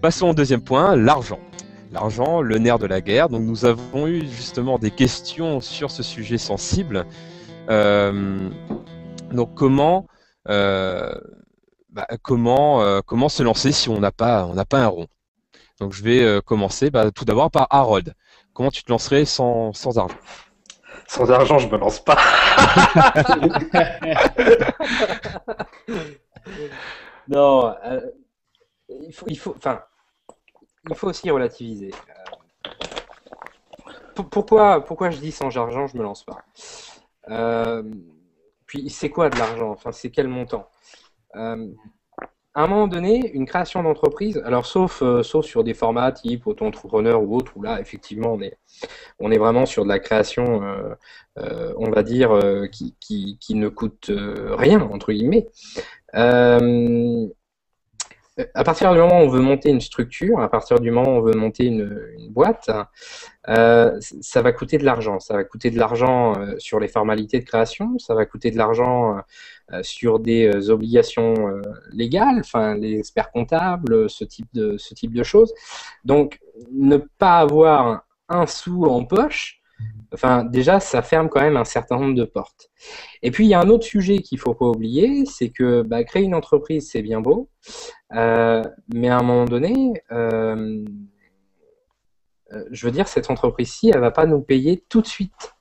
Passons au deuxième point, l'argent. L'argent, le nerf de la guerre. Donc nous avons eu justement des questions sur ce sujet sensible. Donc comment se lancer si on n'a pas un rond. Donc je vais commencer tout d'abord par Harold. Comment tu te lancerais sans argent? Sans argent, je me lance pas. Non, enfin, il faut aussi relativiser. Pourquoi je dis sans argent, je me lance pas. Puis c'est quoi de l'argent? Enfin, c'est quel montant? À un moment donné, une création d'entreprise, alors sauf sur des formats type auto-entrepreneur ou autre, où là, effectivement, on est vraiment sur de la création, on va dire, qui ne coûte rien, entre guillemets. À partir du moment où on veut monter une structure, à partir du moment où on veut monter une boîte, ça va coûter de l'argent. Ça va coûter de l'argent sur les formalités de création, ça va coûter de l'argent sur des obligations légales, enfin les experts comptables, ce type de choses. Donc, ne pas avoir un sou en poche, enfin déjà, ça ferme quand même un certain nombre de portes. Et puis, il y a un autre sujet qu'il ne faut pas oublier, c'est que créer une entreprise, c'est bien beau, mais à un moment donné, je veux dire, cette entreprise-ci, elle ne va pas nous payer tout de suite.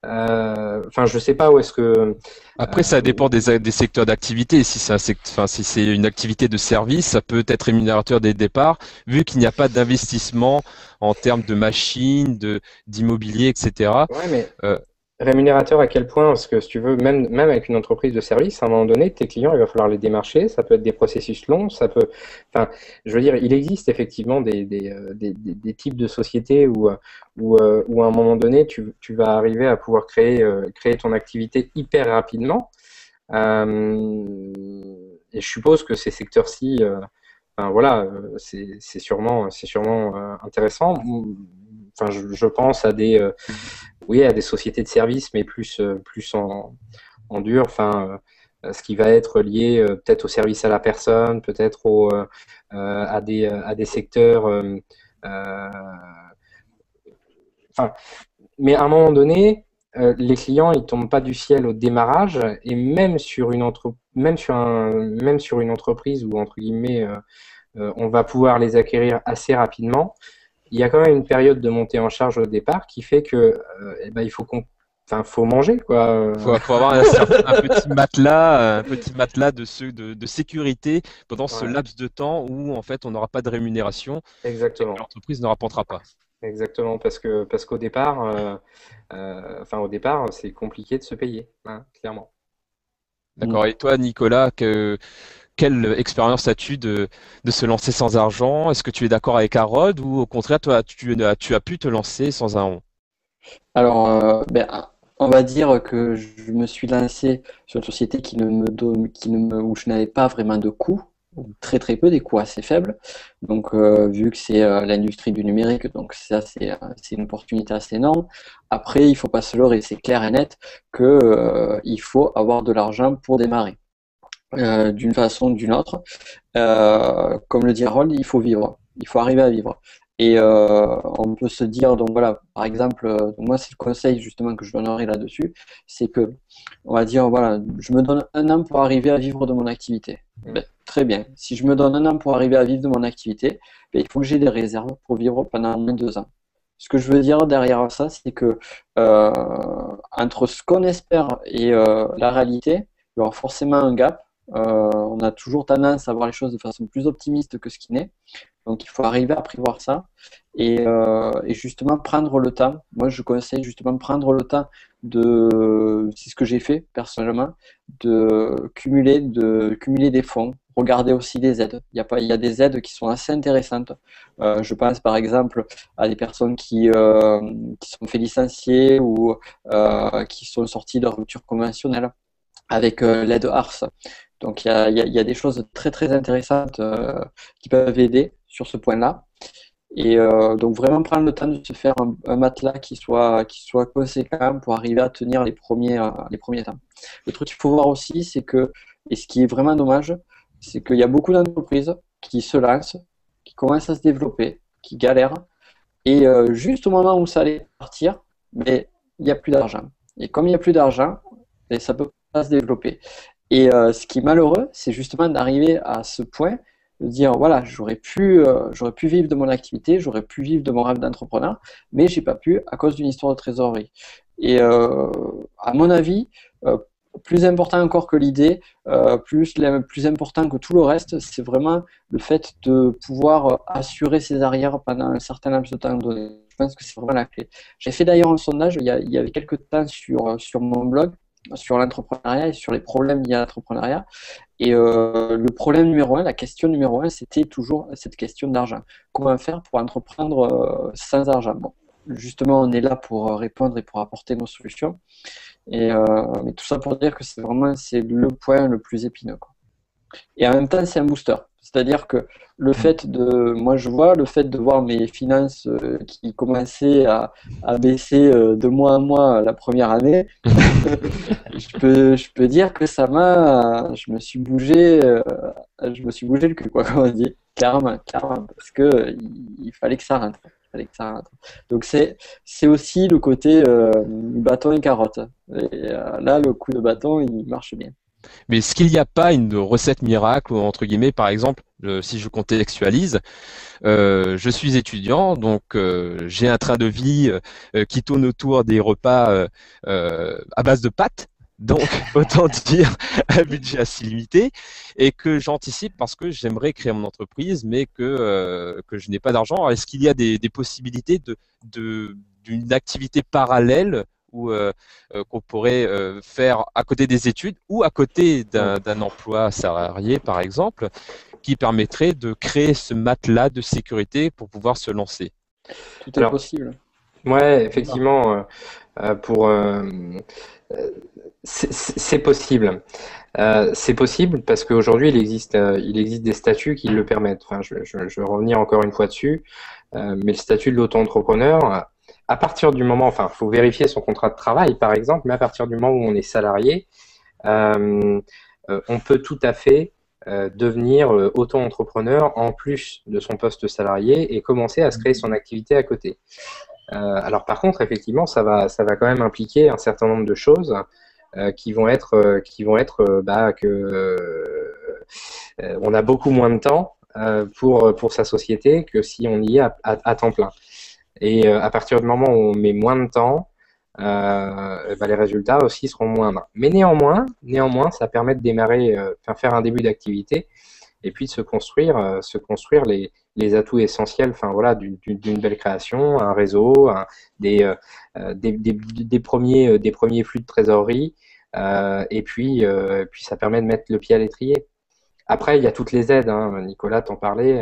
Enfin, je ne sais pas où est-ce que... Après, ça dépend des secteurs d'activité. Si c'est une activité de service, ça peut être rémunérateur dès le départ, vu qu'il n'y a pas d'investissement en termes de machines, d'immobilier, etc. Ouais, mais rémunérateur à quel point? Parce que si tu veux, même avec une entreprise de service, à un moment donné, tes clients, il va falloir les démarcher, ça peut être des processus longs, ça peut... Enfin, je veux dire, il existe effectivement des types de sociétés où à un moment donné, tu vas arriver à pouvoir créer ton activité hyper rapidement. Et je suppose que ces secteurs-ci, enfin, voilà, c'est sûrement intéressant. Enfin, je pense à oui, à des sociétés de services, mais plus en dur. Enfin, ce qui va être lié peut-être au service à la personne, peut-être à des secteurs. Enfin, mais à un moment donné, les clients, ils tombent pas du ciel au démarrage, et même sur même sur une entreprise où entre guillemets, on va pouvoir les acquérir assez rapidement. Il y a quand même une période de montée en charge au départ qui fait que il faut manger quoi. Faut avoir un petit matelas de sécurité pendant ce Ouais, laps de temps où en fait on n'aura pas de rémunération et que exactement, l'entreprise ne rapportera pas. exactement, parce qu'au départ, au départ, c'est compliqué de se payer, hein, clairement. D'accord. Et toi, Nicolas, quelle expérience as-tu de se lancer sans argent? Est-ce que tu es d'accord avec Harold ou au contraire, toi, tu as pu te lancer sans un rond? Alors, on va dire que je me suis lancé sur une société où je n'avais pas vraiment de coûts, ou très très peu, des coûts assez faibles. Donc, vu que c'est l'industrie du numérique, donc ça c'est une opportunité assez énorme. Après, il faut pas se leurrer, c'est clair et net que il faut avoir de l'argent pour démarrer. D'une façon ou d'une autre. Comme le dit Harold, il faut vivre, il faut arriver à vivre. Et on peut se dire, donc voilà, par exemple, donc moi c'est le conseil justement que je donnerai là-dessus, c'est que, on va dire, voilà, je me donne un an pour arriver à vivre de mon activité. Ben, très bien. Si je me donne un an pour arriver à vivre de mon activité, ben, il faut que j'ai des réserves pour vivre pendant au moins 2 ans. Ce que je veux dire derrière ça, c'est que euh, entre ce qu'on espère et la réalité, il y aura forcément un gap. On a toujours tendance à voir les choses de façon plus optimiste que ce qui n'est. Donc il faut arriver à prévoir ça et justement prendre le temps. Moi je conseille justement de prendre le temps c'est ce que j'ai fait personnellement, de cumuler des fonds, regarder aussi des aides. Il y a des aides qui sont assez intéressantes. Je pense par exemple à des personnes qui sont fait licencier ou qui sont sorties de rupture conventionnelle avec l'aide ARS. Donc il y a des choses très très intéressantes qui peuvent aider sur ce point-là. Et donc vraiment prendre le temps de se faire un matelas qui soit conséquent pour arriver à tenir les premiers temps. Le truc qu'il faut voir aussi, c'est que, et ce qui est vraiment dommage, c'est qu'il y a beaucoup d'entreprises qui se lancent, qui commencent à se développer, qui galèrent, et juste au moment où ça allait partir, mais il n'y a plus d'argent. Et comme il n'y a plus d'argent, et ça ne peut pas se développer. Et ce qui est malheureux, c'est justement d'arriver à ce point de dire, voilà, j'aurais pu vivre de mon activité, j'aurais pu vivre de mon rêve d'entrepreneur, mais j'ai pas pu à cause d'une histoire de trésorerie. Et à mon avis, plus important encore que l'idée, plus important que tout le reste, c'est vraiment le fait de pouvoir assurer ses arrières pendant un certain laps de temps donné. Je pense que c'est vraiment la clé. J'ai fait d'ailleurs un sondage il y avait quelques temps sur mon blog, sur l'entrepreneuriat et sur les problèmes liés à l'entrepreneuriat. Et le problème numéro 1, la question numéro 1, c'était toujours cette question d'argent. Comment faire pour entreprendre sans argent? Bon, justement, on est là pour répondre et pour apporter nos solutions. Mais tout ça pour dire que c'est le point le plus épineux, quoi. Et en même temps, c'est un booster. C'est-à-dire que moi je vois le fait de voir mes finances qui commençaient à baisser de mois en mois la première année, je peux dire que je me suis bougé le cul, quoi, comme on dit, clairement, parce que il fallait que ça rentre. Donc c'est aussi le côté bâton et carotte. Et là, le coup de bâton, il marche bien. Mais est-ce qu'il n'y a pas une recette miracle, entre guillemets, par exemple, si je contextualise, je suis étudiant, donc j'ai un train de vie qui tourne autour des repas à base de pâtes, donc autant dire un budget assez limité, et que j'anticipe parce que j'aimerais créer mon entreprise, mais que je n'ai pas d'argent. Est-ce qu'il y a des possibilités d'une activité parallèle qu'on pourrait faire à côté des études ou à côté d'un emploi salarié, par exemple, qui permettrait de créer ce matelas de sécurité pour pouvoir se lancer? Tout est possible. Ouais, effectivement, c'est possible. C'est possible parce qu'aujourd'hui, il existe des statuts qui le permettent. Enfin, je vais revenir encore une fois dessus, mais le statut de l'auto-entrepreneur, à partir du moment, enfin, il faut vérifier son contrat de travail, par exemple, mais à partir du moment où on est salarié, on peut tout à fait devenir auto-entrepreneur en plus de son poste salarié et commencer à se créer son activité à côté. Alors par contre, effectivement, ça va quand même impliquer un certain nombre de choses qui vont être on a beaucoup moins de temps pour sa société que si on y est à temps plein. Et à partir du moment où on met moins de temps, les résultats aussi seront moindres. Mais néanmoins, ça permet de démarrer, faire un début d'activité et puis de se construire les atouts essentiels, enfin voilà, d'une belle création, un réseau, des premiers flux de trésorerie, et puis ça permet de mettre le pied à l'étrier. Après, il y a toutes les aides, hein, Nicolas t'en parlait.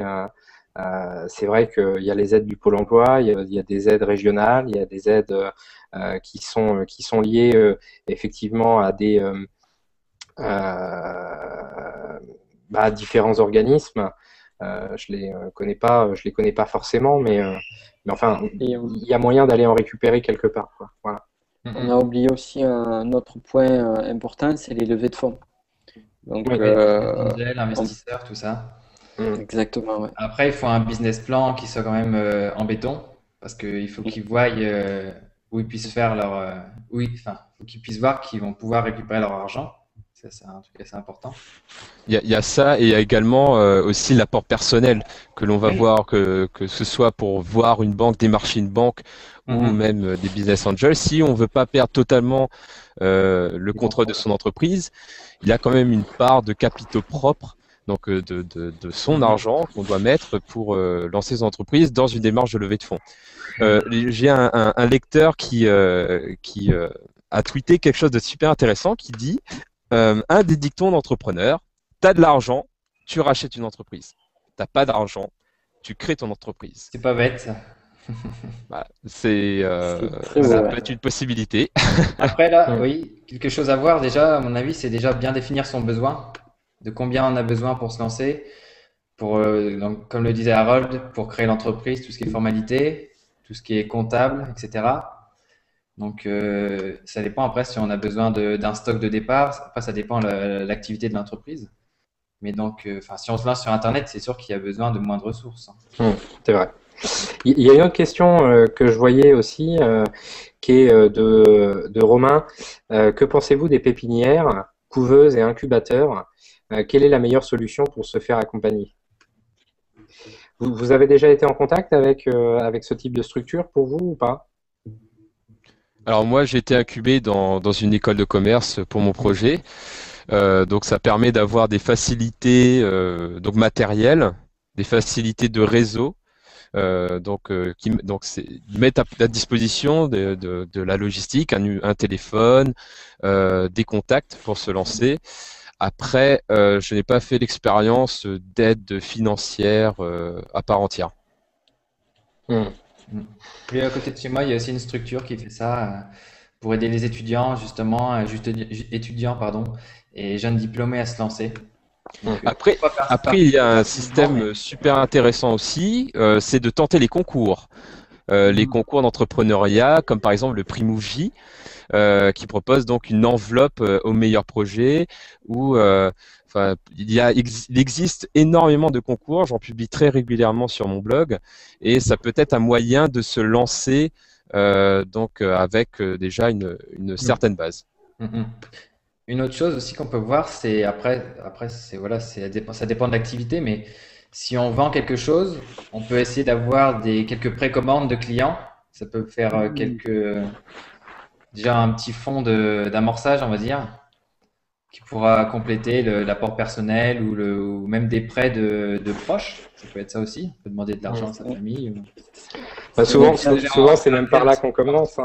C'est vrai qu'il y a les aides du Pôle emploi, il y a des aides régionales, il y a des aides qui sont liées effectivement à à différents organismes. Je les connais pas forcément, mais enfin, il y a moyen d'aller en récupérer quelque part, quoi. Voilà. On a oublié aussi un autre point important, c'est les levées de fonds. Donc, les angels, investisseurs, tout ça. Exactement, ouais. Après, il faut un business plan qui soit quand même en béton, parce qu'il faut qu'ils voient où ils puissent faire faut qu'ils puissent voir qu'ils vont pouvoir récupérer leur argent. Ça, c'est un truc assez important. Il y a ça, et il y a également aussi l'apport personnel que l'on va voir, que ce soit pour voir une banque, démarcher une banque ou même des business angels. Si on veut pas perdre totalement le contrôle de son entreprise, il y a quand même une part de capitaux propres, donc de son argent qu'on doit mettre pour lancer son entreprise dans une démarche de levée de fonds. J'ai un lecteur qui a tweeté quelque chose de super intéressant qui dit un des dictons d'entrepreneur: t'as de l'argent, tu rachètes une entreprise. T'as pas d'argent, tu crées ton entreprise. C'est pas bête. Voilà, ça peut être une possibilité. Après là, oui, quelque chose à voir déjà, à mon avis, c'est déjà bien définir son besoin, de combien on a besoin pour se lancer, donc, comme le disait Harold, pour créer l'entreprise, tout ce qui est formalité, tout ce qui est comptable, etc. Donc, ça dépend après si on a besoin d'un stock de départ. Après, ça dépend de l'activité de l'entreprise. Mais donc, si on se lance sur Internet, c'est sûr qu'il y a besoin de moins de ressources. C'est vrai. Il y a une autre question que je voyais aussi, qui est de Romain. Que pensez-vous des pépinières, couveuses et incubateurs? Quelle est la meilleure solution pour se faire accompagner? Vous avez déjà été en contact avec ce type de structure pour vous ou pas? Alors moi, j'ai été incubé dans une école de commerce pour mon projet. Donc ça permet d'avoir des facilités donc matérielles, des facilités de réseau. Ils mettent à disposition de la logistique, un téléphone, des contacts pour se lancer. Après, je n'ai pas fait l'expérience d'aide financière à part entière. Puis à côté de chez moi, il y a aussi une structure qui fait ça pour aider les étudiants, justement, étudiants, pardon, et jeunes diplômés à se lancer. Donc, Après, il y a un système super intéressant aussi, c'est de tenter les concours. Les concours d'entrepreneuriat, comme par exemple le prix Mouji, qui propose donc une enveloppe au meilleur projet, où il existe énormément de concours, j'en publie très régulièrement sur mon blog, et ça peut être un moyen de se lancer avec déjà une certaine base. Une autre chose aussi qu'on peut voir, c'est ça dépend de l'activité, mais si on vend quelque chose, on peut essayer d'avoir quelques précommandes de clients. Ça peut faire déjà un petit fonds d'amorçage, on va dire, qui pourra compléter l'apport personnel ou même des prêts de proches. Ça peut être ça aussi. On peut demander de l'argent à sa famille. Souvent, c'est même par là qu'on commence.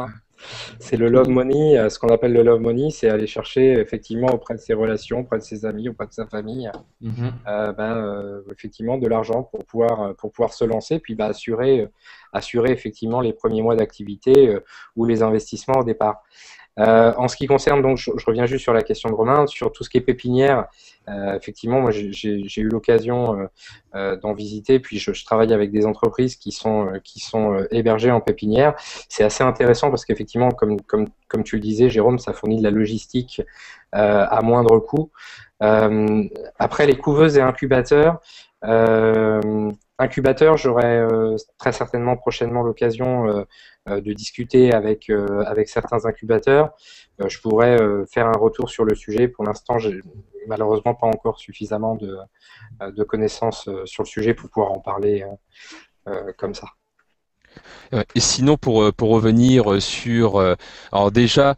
C'est le love money. Ce qu'on appelle le love money, c'est aller chercher effectivement auprès de ses relations, auprès de ses amis, auprès de sa famille, effectivement de l'argent pour pouvoir se lancer, puis assurer effectivement les premiers mois d'activité ou les investissements au départ. En ce qui concerne, donc, je reviens juste sur la question de Romain, sur tout ce qui est pépinière. Effectivement, moi, j'ai eu l'occasion d'en visiter, puis je travaille avec des entreprises qui sont hébergées en pépinière. C'est assez intéressant parce qu'effectivement, comme tu le disais, Jérôme, ça fournit de la logistique à moindre coût. Après, les couveuses et incubateurs. J'aurai très certainement prochainement l'occasion de discuter avec certains incubateurs. Je pourrais faire un retour sur le sujet. Pour l'instant, j'ai malheureusement pas encore suffisamment de connaissances sur le sujet pour pouvoir en parler comme ça. Et sinon, pour revenir sur, alors déjà,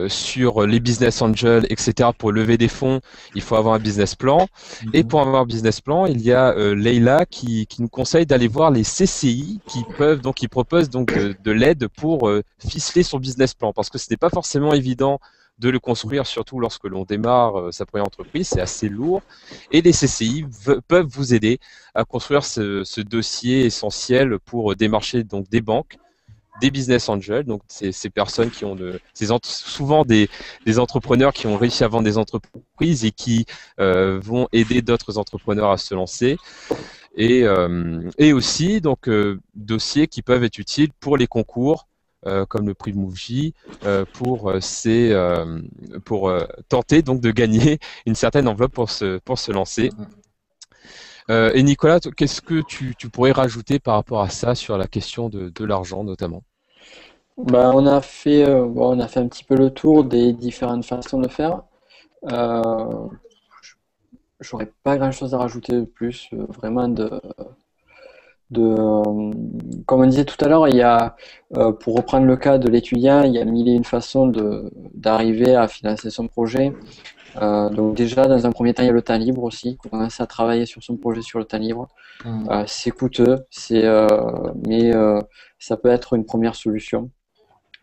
sur les business angels, etc., pour lever des fonds, il faut avoir un business plan. Et pour avoir un business plan, il y a Leïla qui nous conseille d'aller voir les CCI qui proposent donc de l'aide pour ficeler son business plan. Parce que ce n'est pas forcément évident de le construire, surtout lorsque l'on démarre sa première entreprise, c'est assez lourd. Et les CCI peuvent vous aider à construire ce dossier essentiel pour démarcher donc des banques, des business angels, donc ces personnes qui ont souvent des entrepreneurs qui ont réussi à vendre des entreprises et qui vont aider d'autres entrepreneurs à se lancer. Et aussi donc dossiers qui peuvent être utiles pour les concours. Comme le prix de Mouji, pour tenter donc de gagner une certaine enveloppe pour se lancer. Et Nicolas, qu'est-ce que tu pourrais rajouter par rapport à ça sur la question de l'argent notamment? On a fait un petit peu le tour des différentes façons de faire. J'aurais pas grand-chose à rajouter de plus, vraiment comme on disait tout à l'heure, il y a, pour reprendre le cas de l'étudiant, il y a mille et une façons d'arriver à financer son projet. Donc déjà, dans un premier temps, il y a le temps libre aussi. Commencer à travailler sur son projet sur le temps libre. C'est coûteux, mais ça peut être une première solution.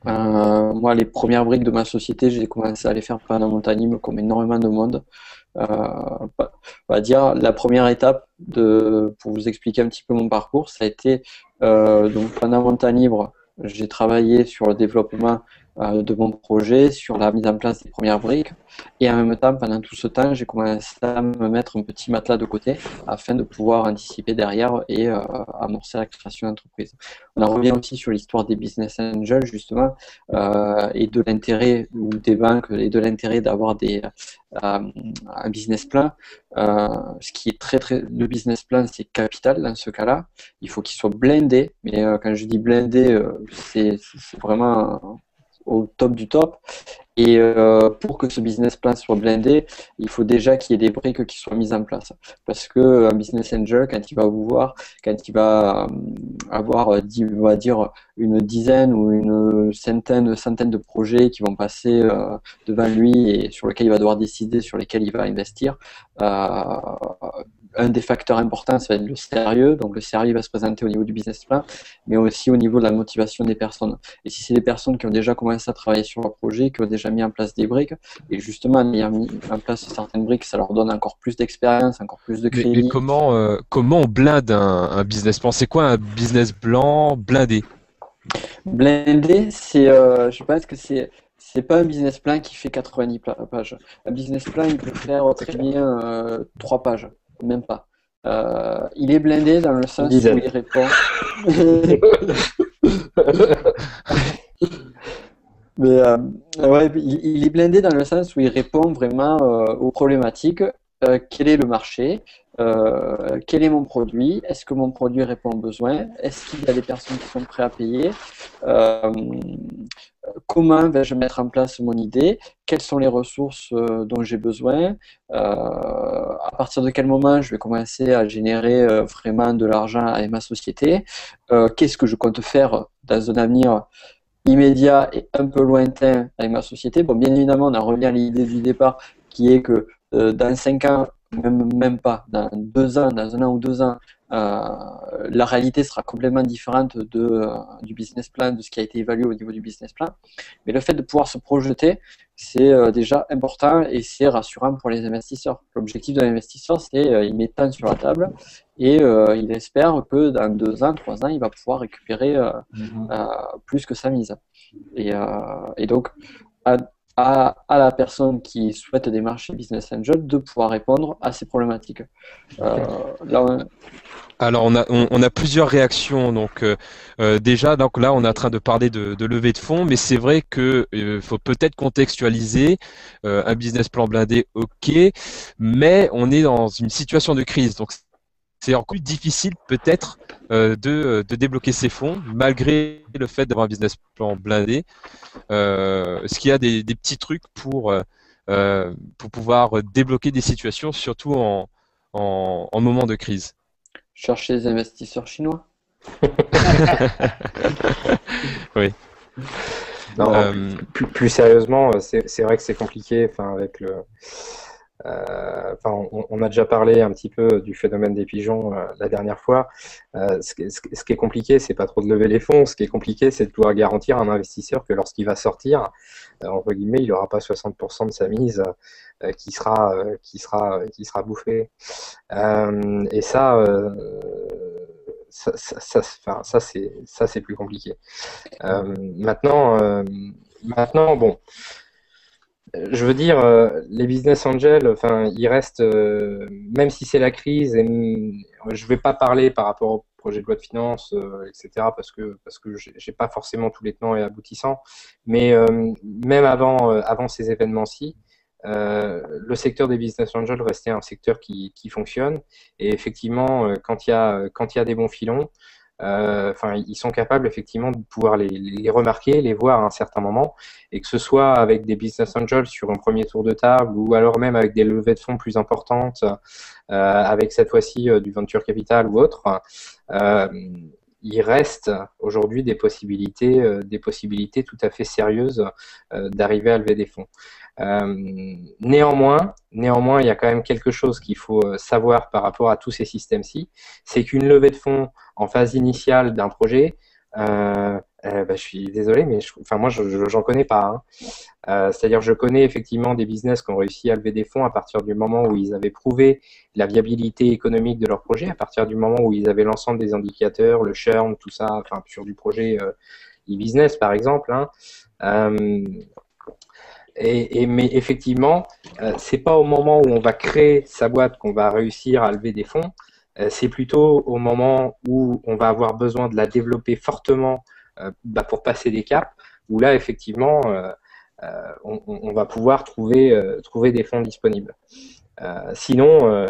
Moi, les premières briques de ma société, j'ai commencé à les faire pendant mon temps libre, comme énormément de monde. On va dire la première étape pour vous expliquer un petit peu mon parcours, ça a été donc pendant mon temps libre, j'ai travaillé sur le développement de mon projet, sur la mise en place des premières briques. Et en même temps, pendant tout ce temps, j'ai commencé à me mettre un petit matelas de côté afin de pouvoir anticiper derrière et amorcer la création d'entreprise. On en revient aussi sur l'histoire des business angels, justement, et de l'intérêt ou des banques et de l'intérêt d'avoir un business plan. Ce qui est le business plan, c'est capital dans ce cas-là. Il faut qu'il soit blindé, mais quand je dis blindé, c'est vraiment au top du top. Et pour que ce business plan soit blindé, il faut déjà qu'il y ait des briques qui soient mises en place. Parce que un business angel, quand il va vous voir, quand il va avoir, on va dire, une dizaine ou une centaine de projets qui vont passer devant lui et sur lesquels il va devoir décider, sur lesquels il va investir, un des facteurs importants, ça va être le sérieux. Donc le sérieux va se présenter au niveau du business plan, mais aussi au niveau de la motivation des personnes. Et si c'est des personnes qui ont déjà commencé à travailler sur leur projet, qui ont déjà mis en place des briques, et justement en ayant mis en place certaines briques, ça leur donne encore plus d'expérience, encore plus de crédit. Mais comment on blinde un business plan? C'est quoi un business plan blindé? Blindé, je pense que c'est pas un business plan qui fait 90 pages. Un business plan, il peut faire très bien 3 pages, même pas. Il est blindé dans le sens où il répond. Mais ouais, il est blindé dans le sens où il répond vraiment aux problématiques. Quel est le marché? Quel est mon produit? Est-ce que mon produit répond aux besoins? Est-ce qu'il y a des personnes qui sont prêtes à payer? Comment vais-je mettre en place mon idée? Quelles sont les ressources dont j'ai besoin? À partir de quel moment je vais commencer à générer vraiment de l'argent avec ma société? Qu'est-ce que je compte faire dans un avenir immédiat et un peu lointain avec ma société? Bon, bien évidemment, on en revient à l'idée du départ qui est que dans 5 ans, même pas, dans 2 ans, dans 1 an ou 2 ans, la réalité sera complètement différente du business plan, de ce qui a été évalué au niveau du business plan. Mais le fait de pouvoir se projeter, c'est déjà important et c'est rassurant pour les investisseurs. L'objectif de l'investisseur, c'est il met tant sur la table et il espère que dans 2 ans, 3 ans, il va pouvoir récupérer plus que sa mise. Et donc, à la personne qui souhaite démarcher Business Angel de pouvoir répondre à ces problématiques. Alors on a plusieurs réactions. Donc déjà, donc là on est en train de parler de levée de fonds, mais c'est vrai que faut peut-être contextualiser un business plan blindé, ok, mais on est dans une situation de crise, donc c'est encore plus difficile peut-être de débloquer ces fonds malgré le fait d'avoir un business plan blindé. Est-ce qu'il y a des petits trucs pour pouvoir débloquer des situations, surtout en moment de crise? Chercher les investisseurs chinois. Oui. Non, plus sérieusement, c'est vrai que c'est compliqué. Enfin, avec le, on a déjà parlé un petit peu du phénomène des pigeons la dernière fois. Ce qui est compliqué, c'est pas trop de lever les fonds. Ce qui est compliqué, c'est de pouvoir garantir à un investisseur que lorsqu'il va sortir, entre guillemets, il n'aura pas 60% de sa mise qui sera bouffée. Et ça c'est plus compliqué. Maintenant, bon. Je veux dire, les business angels, enfin, ils restent, même si c'est la crise, et je vais pas parler par rapport au projet de loi de finances, etc., parce que j'ai pas forcément tous les tenants et aboutissants, mais même avant ces événements-ci, le secteur des business angels restait un secteur qui fonctionne, et effectivement, quand il y a des bons filons, ils sont capables effectivement de pouvoir les remarquer, les voir à un certain moment, et que ce soit avec des business angels sur un premier tour de table, ou alors même avec des levées de fonds plus importantes, avec cette fois-ci du venture capital ou autre, il reste aujourd'hui des possibilités tout à fait sérieuses d'arriver à lever des fonds. Néanmoins, il y a quand même quelque chose qu'il faut savoir par rapport à tous ces systèmes-ci, c'est qu'une levée de fonds en phase initiale d'un projet, je suis désolé, mais moi, j'en connais pas. C'est-à-dire, je connais effectivement des business qui ont réussi à lever des fonds à partir du moment où ils avaient prouvé la viabilité économique de leur projet, à partir du moment où ils avaient l'ensemble des indicateurs, le churn, tout ça, enfin, sur du projet e-business, par exemple, hein. Mais effectivement, c'est pas au moment où on va créer sa boîte qu'on va réussir à lever des fonds. C'est plutôt au moment où on va avoir besoin de la développer fortement pour passer des caps, où là, effectivement, on va pouvoir trouver des fonds disponibles. Sinon,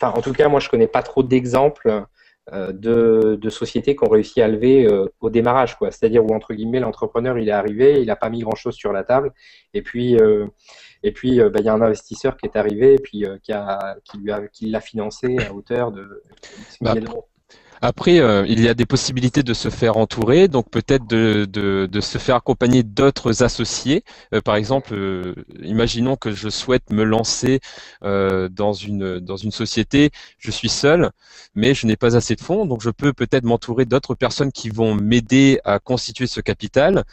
en tout cas, moi, je connais pas trop d'exemples de sociétés qui ont réussi à lever au démarrage, quoi. C'est-à-dire où, entre guillemets, l'entrepreneur, il est arrivé, il n'a pas mis grand-chose sur la table, et puis il y a un investisseur qui est arrivé et puis qui l'a financé à hauteur de X milliers d'euros. Après, il y a des possibilités de se faire entourer, donc peut-être de se faire accompagner d'autres associés. Par exemple, imaginons que je souhaite me lancer dans une société, je suis seul, mais je n'ai pas assez de fonds, donc je peux peut-être m'entourer d'autres personnes qui vont m'aider à constituer ce capital,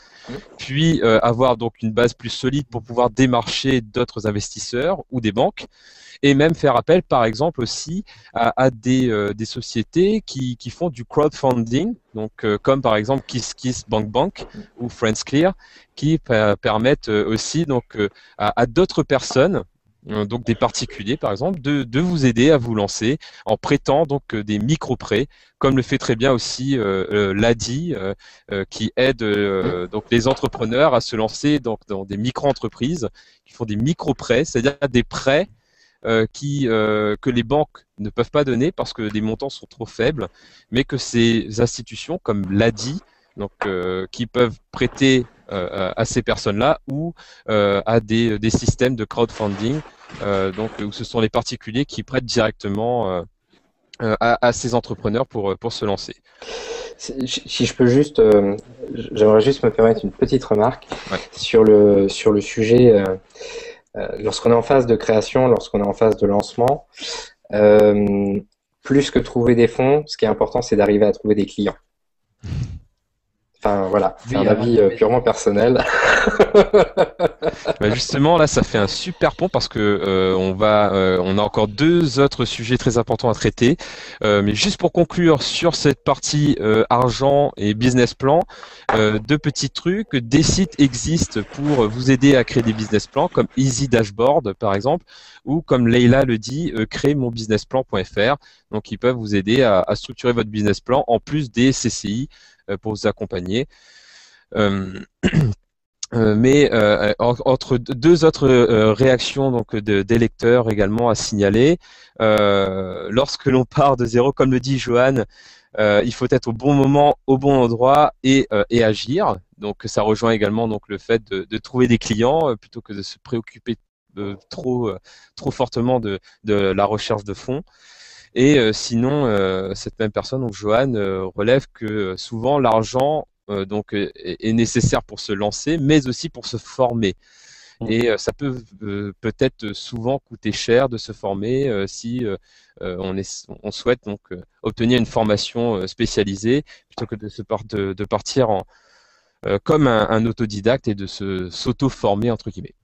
puis avoir donc une base plus solide pour pouvoir démarcher d'autres investisseurs ou des banques. Et même faire appel, par exemple, aussi à des sociétés qui font du crowdfunding, donc comme par exemple KissKissBankBank ou FriendsClear, qui permettent aussi donc à d'autres personnes, donc des particuliers par exemple, de vous aider à vous lancer en prêtant donc des micro-prêts, comme le fait très bien aussi l'ADI, qui aide donc les entrepreneurs à se lancer donc dans des micro-entreprises qui font des micro-prêts, c'est-à-dire des prêts que les banques ne peuvent pas donner parce que les montants sont trop faibles, mais que ces institutions comme l'ADI, donc qui peuvent prêter à ces personnes-là ou à des systèmes de crowdfunding, donc où ce sont les particuliers qui prêtent directement à ces entrepreneurs pour se lancer. Si je peux juste, j'aimerais juste me permettre une petite remarque sur le sujet. Lorsqu'on est en phase de création, lorsqu'on est en phase de lancement, plus que trouver des fonds, ce qui est important, c'est d'arriver à trouver des clients. Enfin voilà, c'est un avis purement personnel. Justement, là, ça fait un super pont parce que on a encore deux autres sujets très importants à traiter. Mais juste pour conclure sur cette partie argent et business plan, deux petits trucs. Des sites existent pour vous aider à créer des business plans, comme Easy Dashboard par exemple, ou comme Leïla le dit, créemonbusinessplan.fr. Donc, ils peuvent vous aider à structurer votre business plan en plus des CCI pour vous accompagner. Mais entre deux autres réactions donc des lecteurs également à signaler, lorsque l'on part de zéro, comme le dit Johan, il faut être au bon moment, au bon endroit et agir. Donc ça rejoint également donc le fait de trouver des clients plutôt que de se préoccuper trop fortement de la recherche de fonds. Et sinon, cette même personne, donc Johan, relève que souvent l'argent donc est nécessaire pour se lancer, mais aussi pour se former. Et ça peut peut-être souvent coûter cher de se former si on souhaite donc obtenir une formation spécialisée plutôt que de partir comme un autodidacte et de s'auto-former entre guillemets.